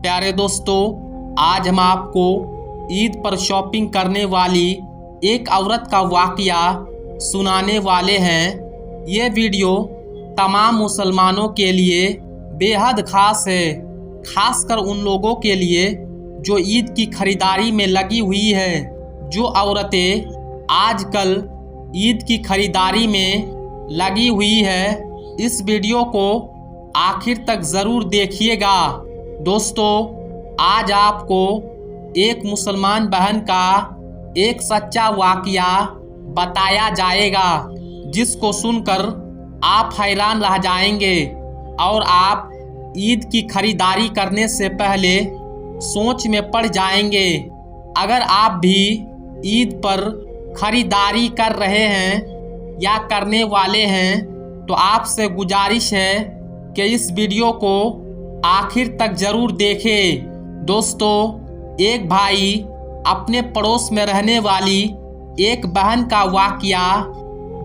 प्यारे दोस्तों, आज हम आपको ईद पर शॉपिंग करने वाली एक औरत का वाकया सुनाने वाले हैं। ये वीडियो तमाम मुसलमानों के लिए बेहद ख़ास है, खासकर उन लोगों के लिए जो ईद की खरीदारी में लगी हुई है। जो औरतें आजकल ईद की खरीदारी में लगी हुई है, इस वीडियो को आखिर तक ज़रूर देखिएगा। दोस्तों, आज आपको एक मुसलमान बहन का एक सच्चा वाकया बताया जाएगा, जिसको सुनकर आप हैरान रह जाएंगे और आप ईद की खरीदारी करने से पहले सोच में पड़ जाएंगे। अगर आप भी ईद पर खरीदारी कर रहे हैं या करने वाले हैं, तो आपसे गुजारिश है कि इस वीडियो को आखिर तक ज़रूर देखें। दोस्तों, एक भाई अपने पड़ोस में रहने वाली एक बहन का वाकया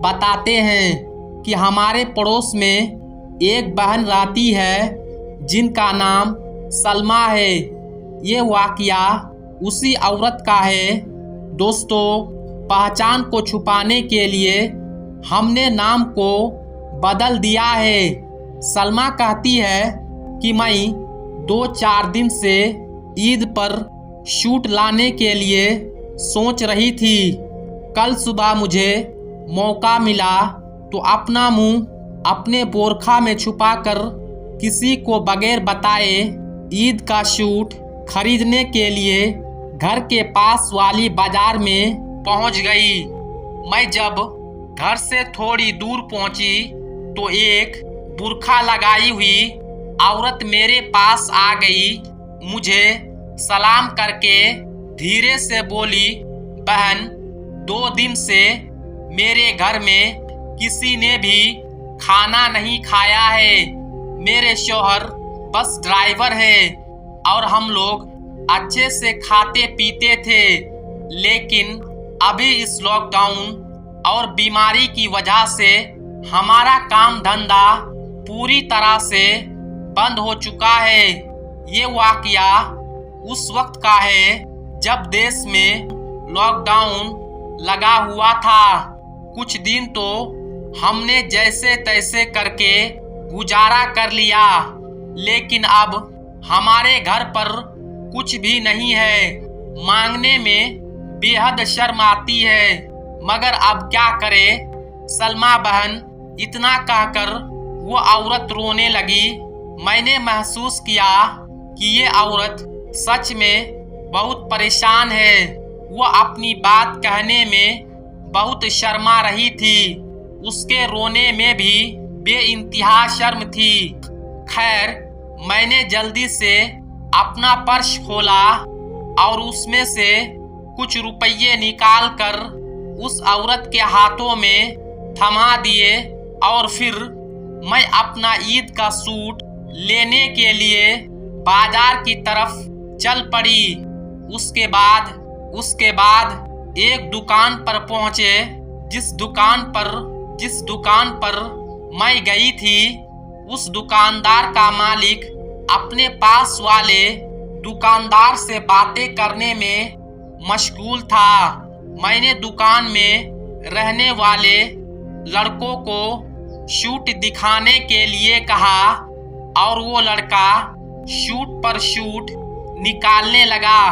बताते हैं कि हमारे पड़ोस में एक बहन रहती है जिनका नाम सलमा है। ये वाकया उसी औरत का है। दोस्तों, पहचान को छुपाने के लिए हमने नाम को बदल दिया है। सलमा कहती है कि मैं 2-4 दिन से ईद पर शूट लाने के लिए सोच रही थी। कल सुबह मुझे मौका मिला तो अपना मुंह अपने बोरखा में छुपाकर किसी को बगैर बताए ईद का शूट खरीदने के लिए घर के पास वाली बाजार में पहुंच गई। मैं जब घर से थोड़ी दूर पहुंची तो एक बुर्खा लगाई हुई औरत मेरे पास आ गई। मुझे सलाम करके धीरे से बोली, बहन, 2 दिन से मेरे घर में किसी ने भी खाना नहीं खाया है। मेरे शौहर बस ड्राइवर है और हम लोग अच्छे से खाते पीते थे, लेकिन अभी इस लॉकडाउन और बीमारी की वजह से हमारा काम धंधा पूरी तरह से बंद हो चुका है। ये वाकया उस वक्त का है जब देश में लॉकडाउन लगा हुआ था। कुछ दिन तो हमने जैसे तैसे करके गुजारा कर लिया, लेकिन अब हमारे घर पर कुछ भी नहीं है। मांगने में बेहद शर्म आती है, मगर अब क्या करे। सलमा बहन इतना कहकर वो औरत रोने लगी। मैंने महसूस किया कि ये औरत सच में बहुत परेशान है। वो अपनी बात कहने में बहुत शर्मा रही थी। उसके रोने में भी बेइंतहा शर्म थी। खैर, मैंने जल्दी से अपना पर्स खोला और उसमें से कुछ रुपये निकाल कर उस औरत के हाथों में थमा दिए और फिर मैं अपना ईद का सूट लेने के लिए बाजार की तरफ चल पड़ी। उसके बाद एक दुकान पर पहुंचे। जिस दुकान पर मैं गई थी, उस दुकानदार का मालिक अपने पास वाले दुकानदार से बातें करने में मशगूल था। मैंने दुकान में रहने वाले लड़कों को शूट दिखाने के लिए कहा और वो लड़का शूट पर शूट निकालने लगा।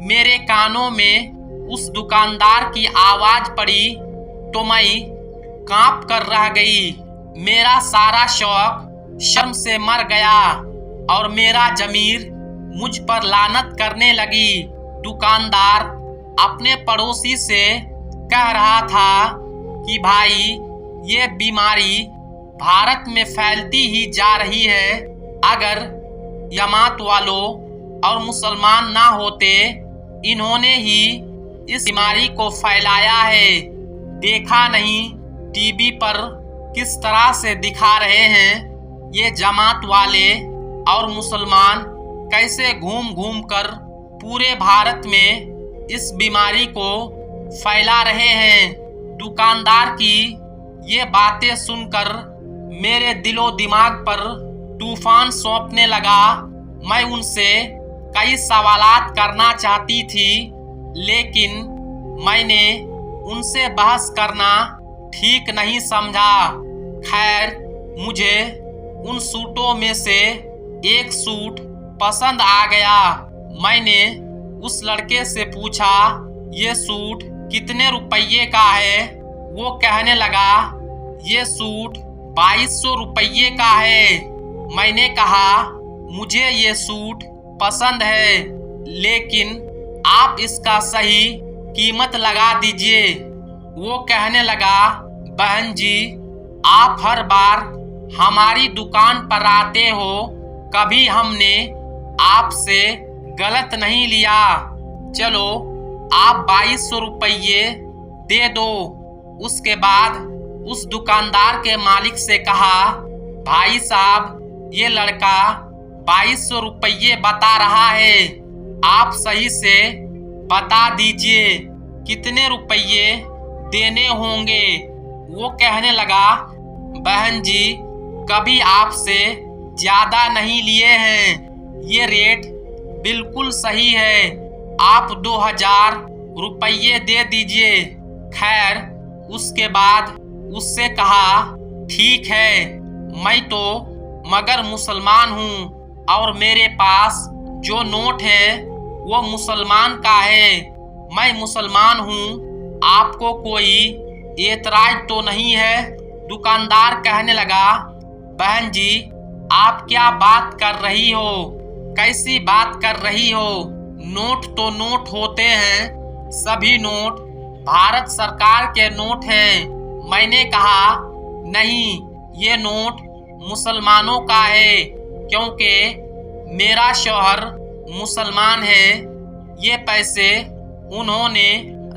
मेरे कानों में उस दुकानदार की आवाज़ पड़ी तो मैं कांप कर रह गई। मेरा सारा शौक शर्म से मर गया और मेरा ज़मीर मुझ पर लानत करने लगी। दुकानदार अपने पड़ोसी से कह रहा था कि भाई, ये बीमारी भारत में फैलती ही जा रही है। अगर जमात वालों और मुसलमान ना होते, इन्होंने ही इस बीमारी को फैलाया है। देखा नहीं टीवी पर किस तरह से दिखा रहे हैं ये जमात वाले और मुसलमान कैसे घूम घूम कर पूरे भारत में इस बीमारी को फैला रहे हैं। दुकानदार की ये बातें सुनकर मेरे दिलो दिमाग पर तूफान सौंपने लगा। मैं उनसे कई सवालात करना चाहती थी, लेकिन मैंने उनसे बहस करना ठीक नहीं समझा। खैर, मुझे उन सूटों में से एक सूट पसंद आ गया। मैंने उस लड़के से पूछा, ये सूट कितने रुपये का है? वो कहने लगा, ये सूट 2200 रुपये का है। मैंने कहा, मुझे ये सूट पसंद है, लेकिन आप इसका सही कीमत लगा दीजिए। वो कहने लगा, बहन जी, आप हर बार हमारी दुकान पर आते हो, कभी हमने आपसे गलत नहीं लिया। चलो आप 2200 रुपये दे दो। उसके बाद उस दुकानदार के मालिक से कहा, भाई साहब, ये लड़का 2200 रुपये बता रहा है, आप सही से बता दीजिए कितने रुपये देने होंगे। वो कहने लगा, बहन जी, कभी आपसे ज्यादा नहीं लिए हैं, ये रेट बिल्कुल सही है, आप 2000 रुपये दे दीजिए। खैर, उसके बाद उससे कहा, ठीक है, मैं तो मगर मुसलमान हूँ और मेरे पास जो नोट है वो मुसलमान का है, मैं मुसलमान हूँ, आपको कोई एतराज तो नहीं है? दुकानदार कहने लगा, बहन जी, आप क्या बात कर रही हो? कैसी बात कर रही हो? नोट तो नोट होते हैं, सभी नोट भारत सरकार के नोट हैं। मैंने कहा, नहीं, ये नोट मुसलमानों का है, क्योंकि मेरा शौहर मुसलमान है। ये पैसे उन्होंने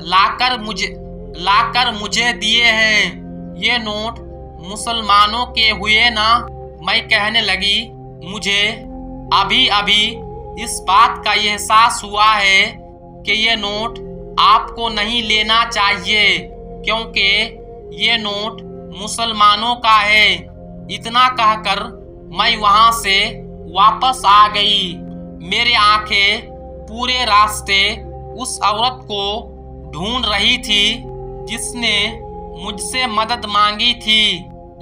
लाकर मुझे दिए हैं। ये नोट मुसलमानों के हुए ना? मैं कहने लगी, मुझे अभी अभी इस बात का एहसास हुआ है कि ये नोट आपको नहीं लेना चाहिए, क्योंकि ये नोट मुसलमानों का है। इतना कहकर मैं वहां से वापस आ गई। मेरी आंखें पूरे रास्ते उस औरत को ढूंढ रही थी जिसने मुझसे मदद मांगी थी,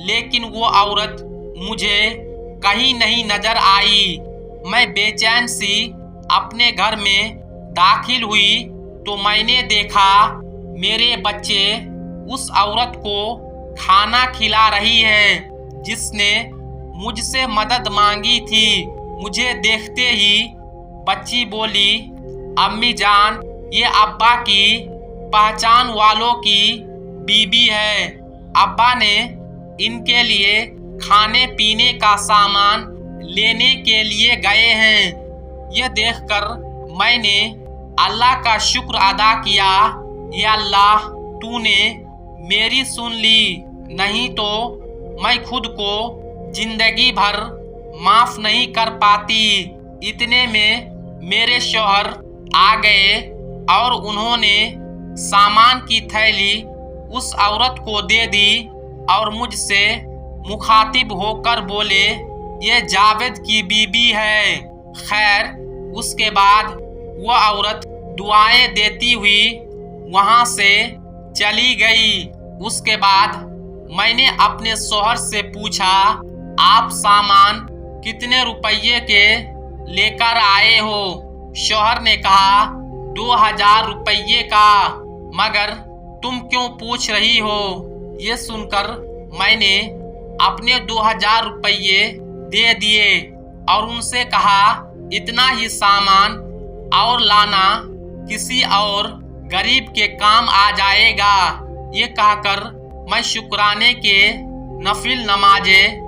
लेकिन वो औरत मुझे कहीं नहीं नजर आई। मैं बेचैन सी अपने घर में दाखिल हुई तो मैंने देखा मेरे बच्चे उस औरत को खाना खिला रही है जिसने मुझसे मदद मांगी थी। मुझे देखते ही बच्ची बोली, अम्मी जान, ये अब्बा की पहचान वालों की बीबी है। अब्बा ने इनके लिए खाने पीने का सामान लेने के लिए गए हैं। यह देखकर मैंने अल्लाह का शुक्र अदा किया। या अल्लाह, तूने मेरी सुन ली, नहीं तो मैं खुद को जिंदगी भर माफ नहीं कर पाती। इतने में मेरे शौहर आ गए और उन्होंने सामान की थैली उस औरत को दे दी और मुझसे मुखातिब होकर बोले, ये जावेद की बीबी है। खैर, उसके बाद वह औरत दुआएं देती हुई वहां से चली गई। उसके बाद मैंने अपने शौहर से पूछा, आप सामान कितने रुपये के लेकर आए हो? शौहर ने कहा, 2000 रुपये का। मगर तुम क्यों पूछ रही हो? ये सुनकर मैंने अपने 2000 रुपये दे दिए और उनसे कहा, इतना ही सामान और लाना किसी और गरीब के काम आ जाएगा। ये कहकर मैं शुक्राने के नफिल नमाजें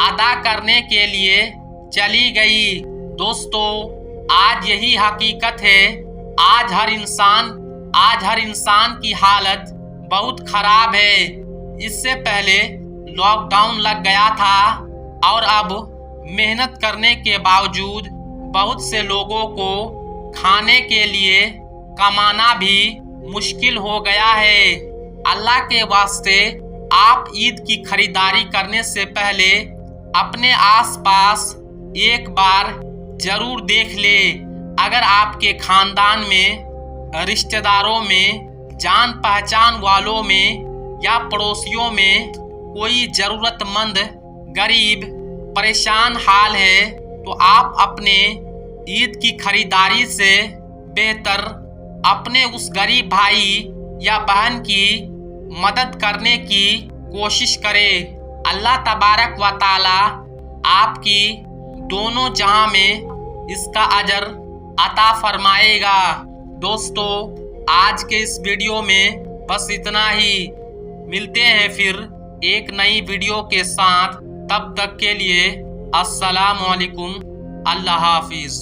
अदा करने के लिए चली गई। दोस्तों, आज यही हकीकत है। आज हर इंसान की हालत बहुत खराब है। इससे पहले लॉकडाउन लग गया था और अब मेहनत करने के बावजूद बहुत से लोगों को खाने के लिए कमाना भी मुश्किल हो गया है। अल्लाह के वास्ते आप ईद की खरीदारी करने से पहले अपने आसपास एक बार जरूर देख ले। अगर आपके खानदान में, रिश्तेदारों में, जान पहचान वालों में या पड़ोसियों में कोई ज़रूरतमंद, गरीब, परेशान हाल है तो आप अपने ईद की खरीदारी से बेहतर अपने उस गरीब भाई या बहन की मदद करने की कोशिश करें। अल्लाह तबारक व ताला आपकी दोनों जहां में इसका अजर अता फरमाएगा। दोस्तों, आज के इस वीडियो में बस इतना ही। मिलते हैं फिर एक नई वीडियो के साथ। तब तक के लिए अस्सलाम वालेकुम, अल्लाह हाफिज।